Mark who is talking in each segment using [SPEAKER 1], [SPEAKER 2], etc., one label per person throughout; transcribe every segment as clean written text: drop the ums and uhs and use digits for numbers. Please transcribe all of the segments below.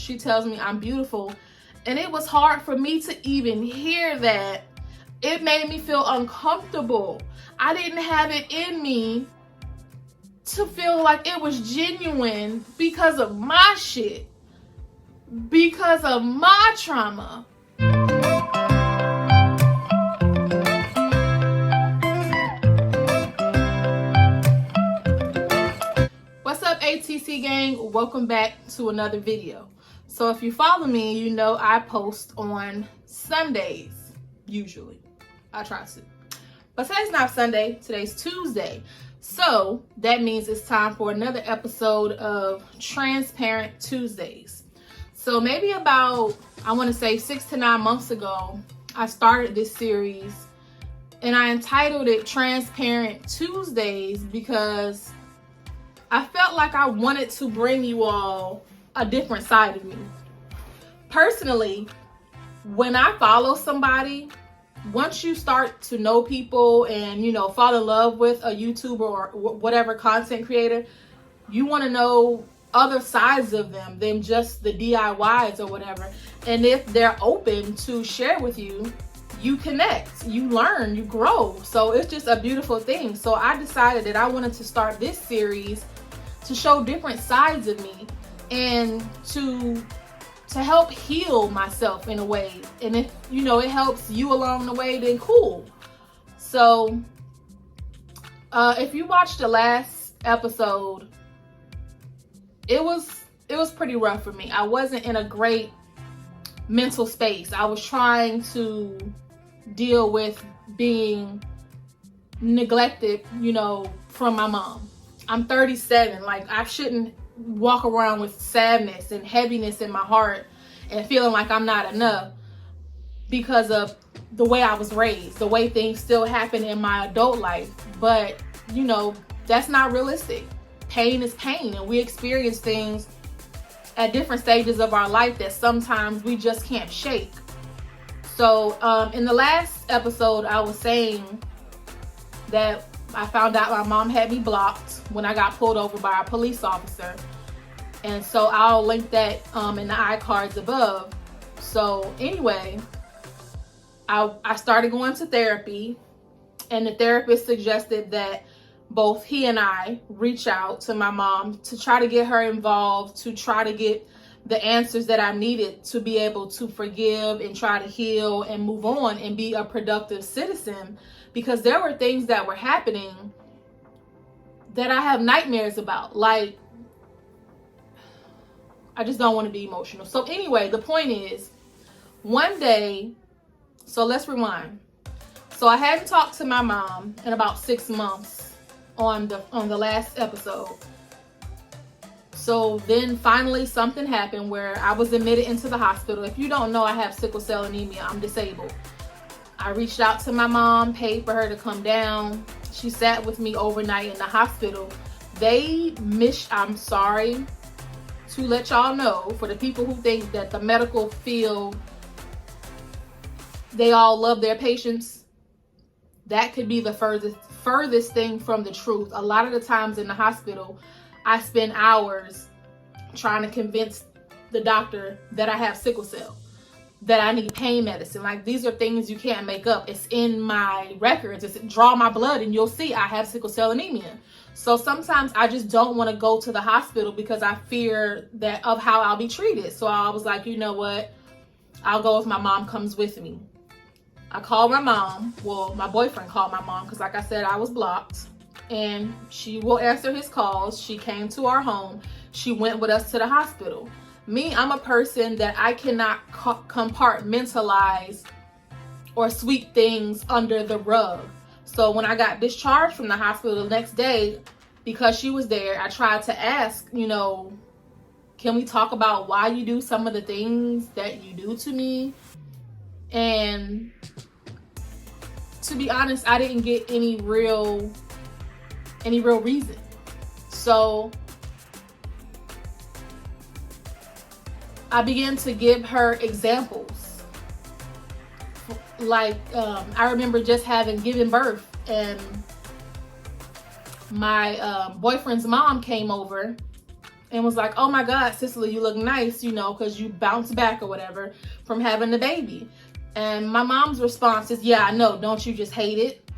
[SPEAKER 1] She tells me I'm beautiful. And it was hard for me to even hear that. It made me feel uncomfortable. I didn't have it in me to feel like it was genuine because of my shit, because of my trauma. What's up, ATC gang? Welcome back to another video. So if you follow me, you know I post on Sundays, usually. I try to. But today's not Sunday, today's Tuesday. So that means it's time for another episode of Transparent Tuesdays. So maybe about, I want to say 6 to 9 months ago, I started this series and I entitled it Transparent Tuesdays because I felt like I wanted to bring you all a different side of me. Personally, when I follow somebody, once you start to know people and, you know, fall in love with a YouTuber or whatever content creator, you want to know other sides of them than just the DIYs or whatever. And if they're open to share with you, you connect, you learn, you grow. So it's just a beautiful thing. So I decided that I wanted to start this series to show different sides of me and to help heal myself in a way. And if, you know, it helps you along the way, then cool. So if you watched the last episode, it was pretty rough for me. I wasn't in a great mental space. I was trying to deal with being neglected, you know, from my mom. I'm 37. Like, I shouldn't walk around with sadness and heaviness in my heart and feeling like I'm not enough because of the way I was raised, the way things still happen in my adult life. But, you know, that's not realistic. Pain is pain, and we experience things at different stages of our life that sometimes we just can't shake. So in the last episode, I was saying that I found out my mom had me blocked when I got pulled over by a police officer. And so I'll link that in the iCards above. So anyway, I started going to therapy, and the therapist suggested that both he and I reach out to my mom to try to get her involved, to try to get the answers that I needed to be able to forgive and try to heal and move on and be a productive citizen, because there were things that were happening that I have nightmares about. Like, I just don't want to be emotional. So anyway, the point is, one day, so let's rewind. So I hadn't talked to my mom in about 6 months on the last episode. So then finally something happened where I was admitted into the hospital. If you don't know, I have sickle cell anemia. I'm disabled. I reached out to my mom, paid for her to come down. She sat with me overnight in the hospital. I'm sorry to let y'all know, for the people who think that the medical field, they all love their patients, that could be the furthest thing from the truth. A lot of the times in the hospital, I spend hours trying to convince the doctor that I have sickle cell, that I need pain medicine. Like, these are things you can't make up. It's in my records. It's draw my blood and you'll see I have sickle cell anemia. So sometimes I just don't want to go to the hospital because I fear that of how I'll be treated. So I was like, you know what? I'll go if my mom comes with me. I called my mom. Well, my boyfriend called my mom because, like I said, I was blocked. And she will answer his calls. She came to our home. She went with us to the hospital. Me, I'm a person that I cannot compartmentalize or sweep things under the rug. So when I got discharged from the hospital the next day, because she was there, I tried to ask, you know, can we talk about why you do some of the things that you do to me? And to be honest, I didn't get any real reason. So I began to give her examples. Like, I remember just having given birth, and my boyfriend's mom came over and was like, oh my God, Cicely, you look nice, you know, because you bounced back or whatever from having the baby. And my mom's response is, yeah, I know, don't you just hate it?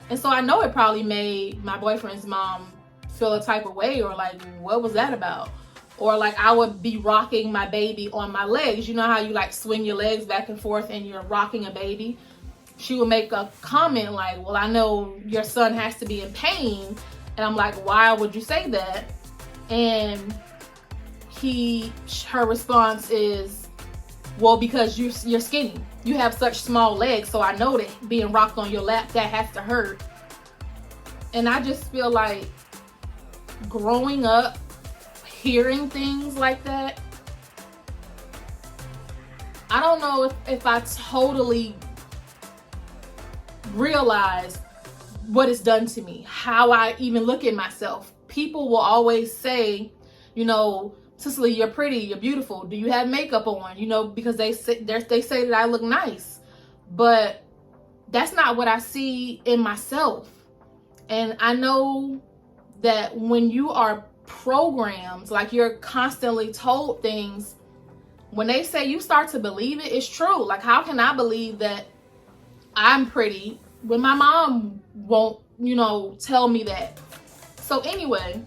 [SPEAKER 1] And so I know it probably made my boyfriend's mom feel a type of way, or like, what was that about? Or like, I would be rocking my baby on my legs. You know how you like swing your legs back and forth and you're rocking a baby? She would make a comment like, well, I know your son has to be in pain. And I'm like, why would you say that? And her response is, well, because you're skinny. You have such small legs, so I know that being rocked on your lap, that has to hurt. And I just feel like growing up, hearing things like that, I don't know if I totally realize what it's done to me, how I even look at myself. People will always say, you know, Cicely, you're pretty, you're beautiful. Do you have makeup on? You know, because they say that I look nice. But that's not what I see in myself. And I know that when you are programmed, like you're constantly told things, when they say you start to believe it, it's true. Like, how can I believe that I'm pretty when my mom won't, you know, tell me that? So anyway,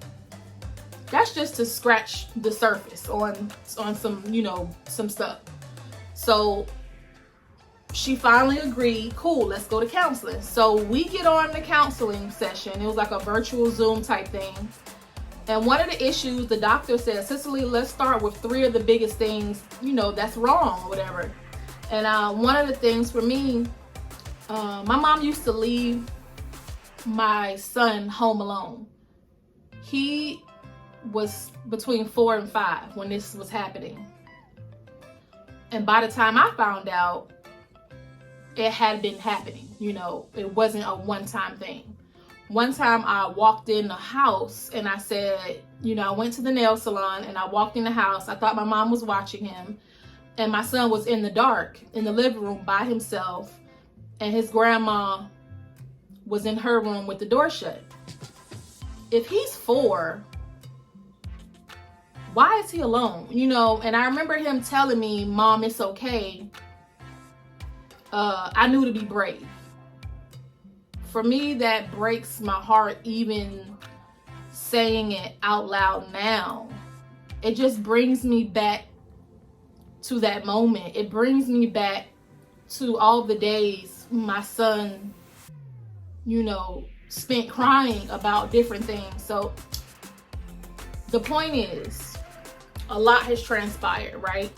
[SPEAKER 1] that's just to scratch the surface on some, you know, some stuff. So she finally agreed, cool, let's go to counseling. So we get on the counseling session. It was like a virtual Zoom type thing. And one of the issues, the doctor said, Cicely, let's start with 3 of the biggest things, you know, that's wrong, whatever. And one of the things for me, my mom used to leave my son home alone. He was between 4 and 5 when this was happening. And by the time I found out, it had been happening. You know, it wasn't a one-time thing. One time I walked in the house and I said, you know, I went to the nail salon and I walked in the house. I thought my mom was watching him, and my son was in the dark in the living room by himself, and his grandma was in her room with the door shut. If he's 4, why is he alone? You know, and I remember him telling me, Mom, it's okay. I knew to be brave. For me, that breaks my heart even saying it out loud now. It just brings me back to that moment. It brings me back to all the days my son, you know, spent crying about different things. So the point is, a lot has transpired, right?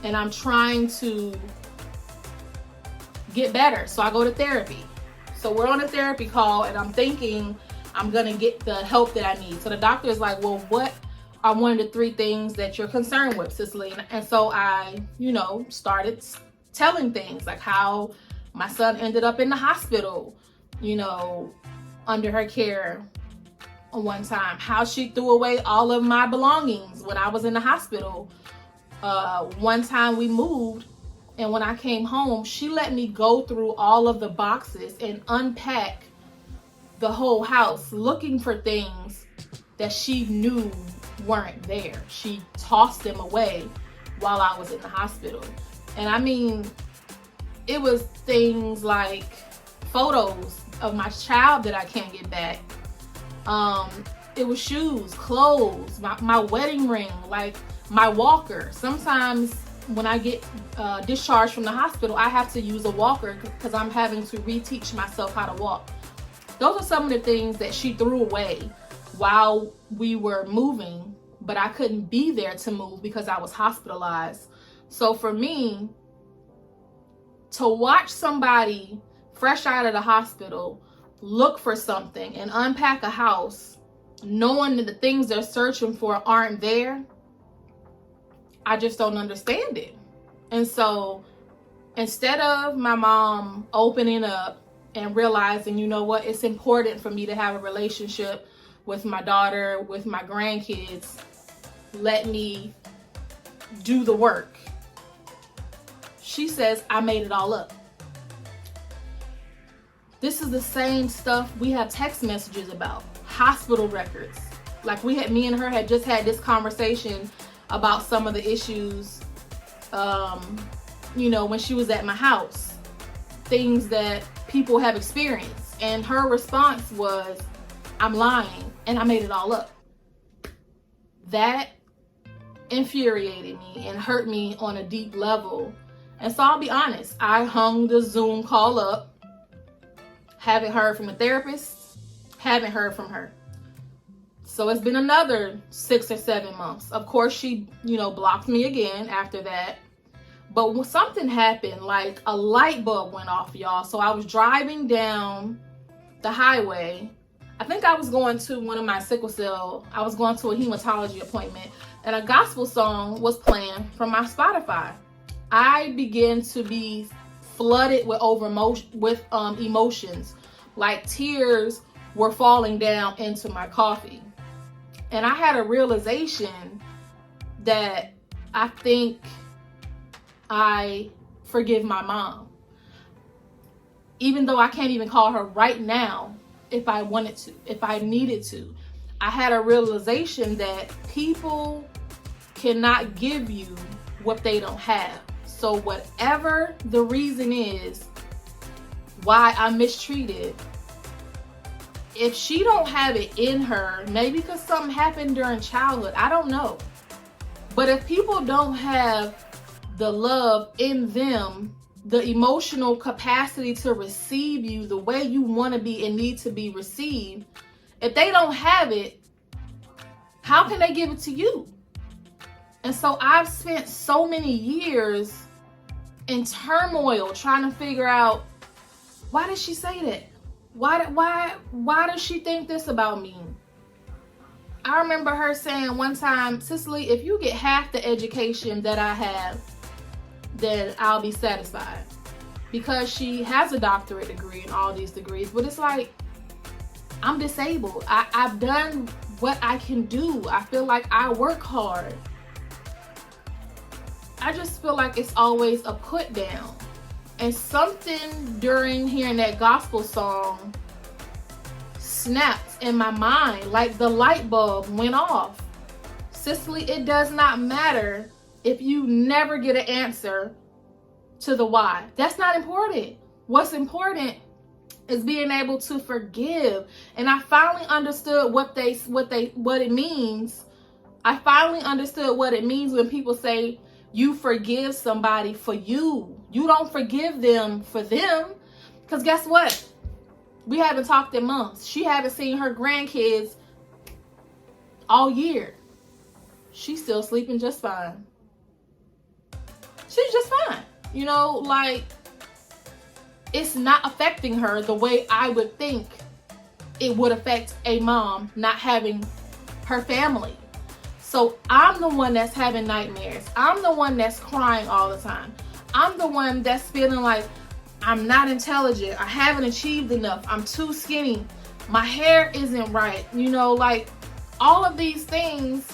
[SPEAKER 1] And I'm trying to get better. So I go to therapy. So we're on a therapy call and I'm thinking I'm gonna get the help that I need. So the doctor is like, well, what are one of the 3 things that you're concerned with, Cicely? And so I, you know, started telling things like how my son ended up in the hospital, you know, under her care one time, how she threw away all of my belongings when I was in the hospital. One time we moved, and when I came home, she let me go through all of the boxes and unpack the whole house looking for things that she knew weren't there. She tossed them away while I was in the hospital. And I mean, it was things like photos of my child that I can't get back. It was shoes, clothes, my wedding ring, like my walker. Sometimes when I get discharged from the hospital, I have to use a walker because I'm having to reteach myself how to walk. Those are some of the things that she threw away while we were moving, but I couldn't be there to move because I was hospitalized. So for me, to watch somebody fresh out of the hospital look for something and unpack a house, knowing that the things they're searching for aren't there, I just don't understand it. And so instead of my mom opening up and realizing, you know what, it's important for me to have a relationship with my daughter, with my grandkids, let me do the work. She says, I made it all up. This is the same stuff we have text messages about, hospital records, Like me and her had just had this conversation about some of the issues, you know, when she was at my house, things that people have experienced. And her response was, I'm lying and I made it all up. That infuriated me and hurt me on a deep level. And so I'll be honest, I hung the Zoom call up, haven't heard from a therapist, haven't heard from her. So it's been another 6 or 7 months. Of course, she, you know, blocked me again after that. But when something happened, like a light bulb went off, y'all. So I was driving down the highway. I think I was going to one of my sickle cell. I was going to a hematology appointment, and a gospel song was playing from my Spotify. I began to be flooded with emotions, like tears were falling down into my coffee. And I had a realization that I think I forgive my mom. Even though I can't even call her right now, if I wanted to, if I needed to. I had a realization that people cannot give you what they don't have. So whatever the reason is why I'm mistreated, if she don't have it in her, maybe because something happened during childhood, I don't know. But if people don't have the love in them, the emotional capacity to receive you the way you want to be and need to be received, if they don't have it, how can they give it to you? And so I've spent so many years in turmoil trying to figure out, why did she say that? Why does she think this about me? I remember her saying one time, Cicely, if you get half the education that I have, then I'll be satisfied. Because she has a doctorate degree and all these degrees, but it's like, I'm disabled. I've done what I can do. I feel like I work hard. I just feel like it's always a put down. And something during hearing that gospel song snapped in my mind, like the light bulb went off. Cicely, it does not matter if you never get an answer to the why. That's not important. What's important is being able to forgive. And I finally understood what it means. I finally understood what it means when people say you forgive somebody for you. You don't forgive them for them. Because guess what? We haven't talked in months. She haven't seen her grandkids all year. She's still sleeping just fine. She's just fine. You know, like, it's not affecting her the way I would think it would affect a mom not having her family. So I'm the one that's having nightmares. I'm the one that's crying all the time. I'm the one that's feeling like I'm not intelligent. I haven't achieved enough. I'm too skinny. My hair isn't right. You know, like, all of these things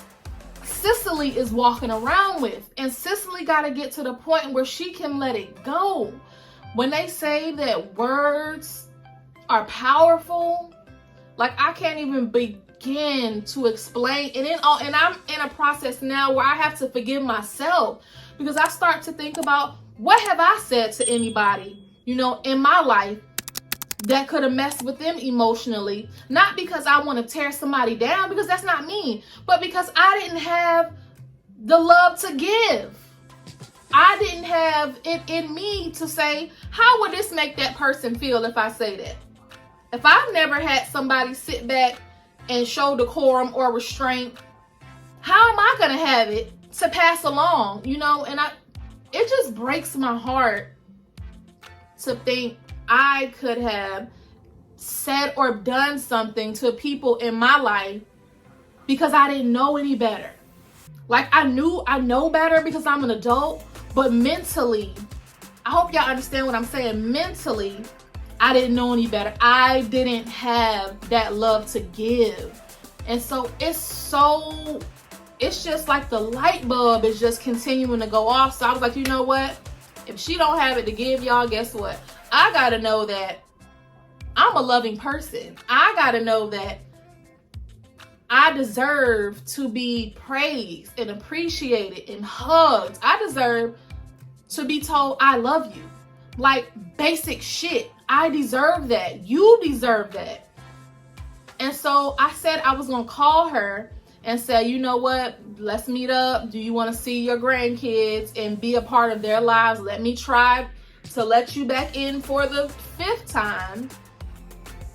[SPEAKER 1] Cicely is walking around with. And Cicely got to get to the point where she can let it go. When they say that words are powerful, like, I can't even begin to explain. And I'm in a process now where I have to forgive myself, because I start to think about, what have I said to anybody, you know, in my life that could have messed with them emotionally? Not because I want to tear somebody down, because that's not me, but because I didn't have the love to give. I didn't have it in me to say, how would this make that person feel if I say that? If I've never had somebody sit back and show decorum or restraint, how am I going to have it to pass along? You know, and it just breaks my heart to think I could have said or done something to people in my life because I didn't know any better. Like, I know better because I'm an adult, but mentally, I hope y'all understand what I'm saying. Mentally, I didn't know any better. I didn't have that love to give. And so it's just like the light bulb is just continuing to go off. So I was like, you know what? If she don't have it to give y'all, guess what? I got to know that I'm a loving person. I got to know that I deserve to be praised and appreciated and hugged. I deserve to be told I love you. Like basic shit. I deserve that. You deserve that. And so I said I was going to call her and say, you know what? Let's meet up. Do you want to see your grandkids and be a part of their lives? Let me try to let you back in for the 5th time.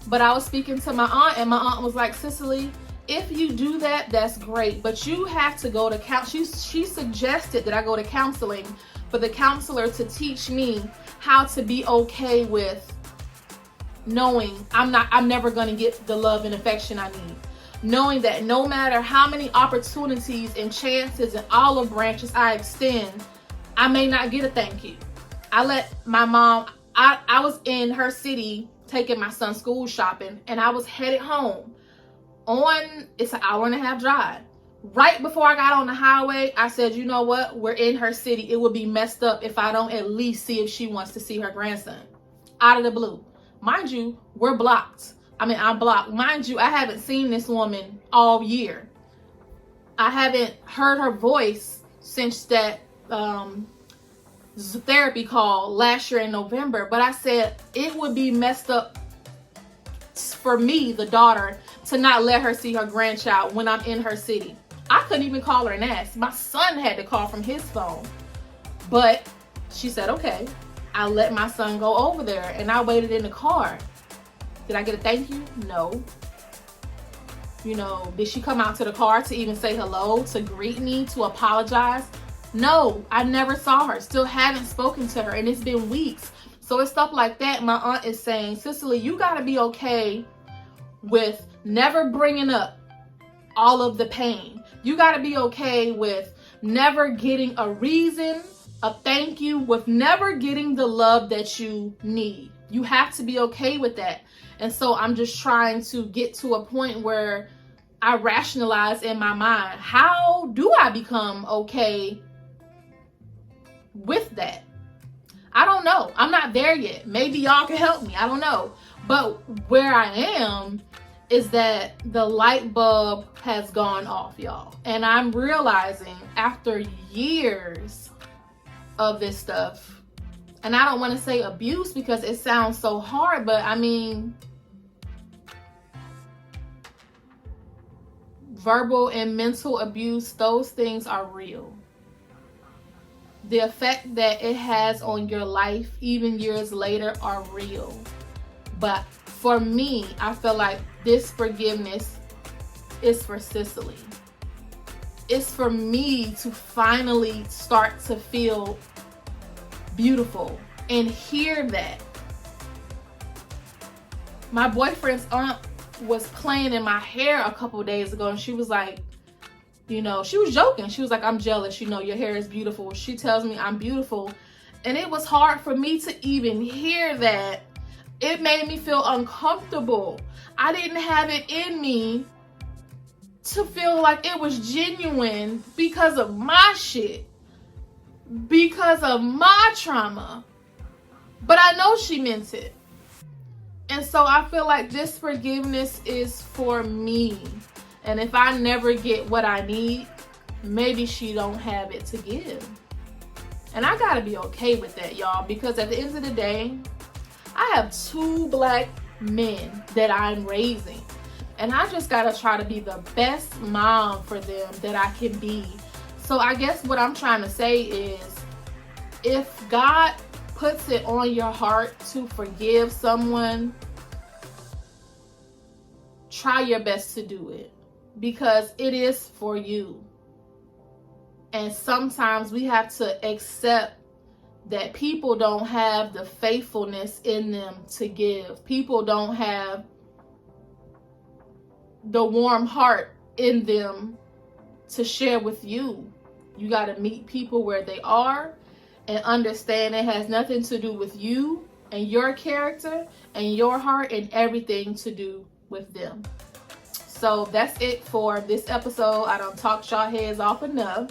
[SPEAKER 1] But I was speaking to my aunt, and my aunt was like, Cicely, if you do that, that's great. But you have to go to counseling. She suggested that I go to counseling for the counselor to teach me how to be okay with knowing I'm never going to get the love and affection I need. Knowing that no matter how many opportunities and chances and olive branches I extend, I may not get a thank you. I let my mom, I was in her city taking my son school shopping, and I was headed home it's an 1.5-hour drive. Right before I got on the highway, I said, you know what? We're in her city. It would be messed up if I don't at least see if she wants to see her grandson. Out of the blue. Mind you, we're blocked. I'm blocked. Mind you, I haven't seen this woman all year. I haven't heard her voice since that therapy call last year in November. But I said it would be messed up for me, the daughter, to not let her see her grandchild when I'm in her city. I couldn't even call her and ask. My son had to call from his phone. But she said, okay. I let my son go over there, and I waited in the car. Did I get a thank you? No. You know, did she come out to the car to even say hello, to greet me, to apologize? No, I never saw her. Still haven't spoken to her, and it's been weeks. So it's stuff like that. My aunt is saying, Cicely, you got to be okay with never bringing up all of the pain. You got to be okay with never getting a reason, a thank you, with never getting the love that you need. You have to be okay with that. And so I'm just trying to get to a point where I rationalize in my mind, how do I become okay with that? I don't know. I'm not there yet. Maybe y'all can help me. I don't know. But where I am is that the light bulb has gone off, y'all. And I'm realizing after years of this stuff, and I don't want to say abuse because it sounds so hard, but I mean, verbal and mental abuse, those things are real. The effect that it has on your life, even years later, are real. But for me, I feel like this forgiveness is for Cicely. It's for me to finally start to feel beautiful and hear that. My boyfriend's aunt was playing in my hair a couple days ago, and she was like, you know, she was joking. She was like, I'm jealous. You know, your hair is beautiful. She tells me I'm beautiful. And it was hard for me to even hear that. It made me feel uncomfortable. I didn't have it in me to feel like it was genuine because of my shit, because of my trauma. But I know she meant it. And so I feel like this forgiveness is for me. And if I never get what I need, maybe she don't have it to give. And I gotta be okay with that, y'all, because at the end of the day, I have 2 black men that I'm raising. And I just gotta try to be the best mom for them that I can be. So I guess what I'm trying to say is, if God puts it on your heart to forgive someone, try your best to do it. Because it is for you. And sometimes we have to accept that people don't have the faithfulness in them to give. People don't have the warm heart in them to share with you. You got to meet people where they are and understand it has nothing to do with you and your character and your heart, and everything to do with them. So that's it for this episode. I don't talk y'all heads off enough.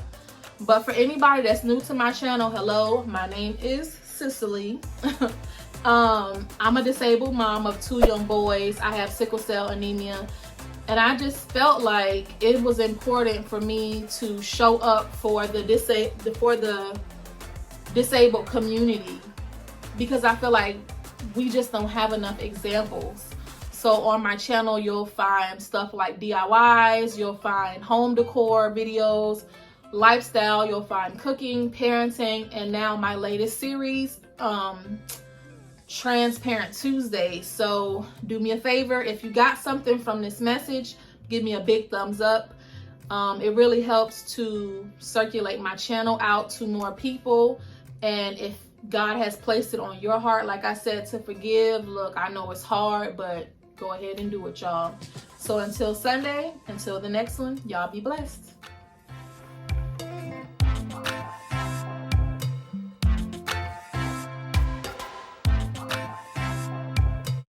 [SPEAKER 1] But for anybody that's new to my channel, hello, my name is Cicely. I'm a disabled mom of 2 young boys. I have sickle cell anemia. And I just felt like it was important for me to show up for the disabled community, because I feel like we just don't have enough examples. So on my channel, you'll find stuff like DIYs, you'll find home decor videos, lifestyle, you'll find cooking, parenting, and now my latest series, Transparent Tuesday. So do me a favor, if you got something from this message, give me a big thumbs up. It really helps to circulate my channel out to more people. And if God has placed it on your heart, like I said, to forgive, look, I know it's hard, but go ahead and do it, y'all. So until Sunday, until the next one, y'all be blessed.